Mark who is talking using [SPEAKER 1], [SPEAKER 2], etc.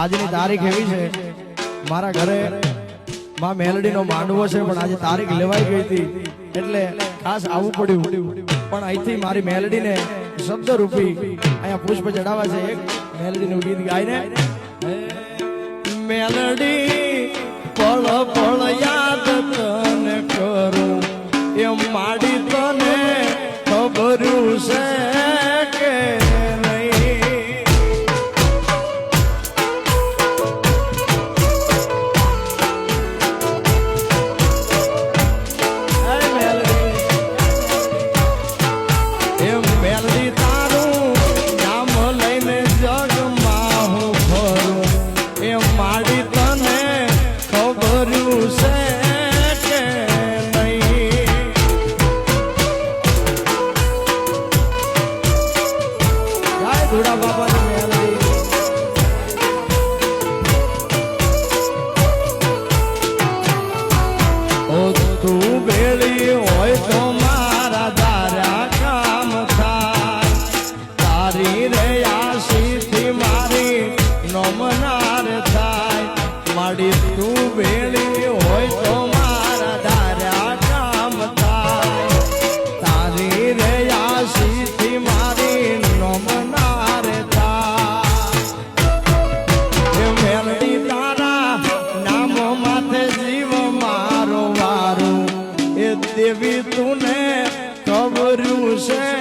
[SPEAKER 1] આજની તારીખ એવી છે, મારા ઘરે માં મેલડીનો માંડવો છે, પણ આજે તારીખ લેવાઈ ગઈ હતી એટલે ખાસ આવવું પડ્યું. પણ અહીંથી મારી મેલડીને શબ્દ રૂપી અહીંયા પુષ્પ ચડાવવા છે. એક મેલડીનું ગીત ગાઈને, મેલડી પળ પળ યાદ તને કરું, એમ માડી તને ખબર છે કે દેવી તુને ખબર છે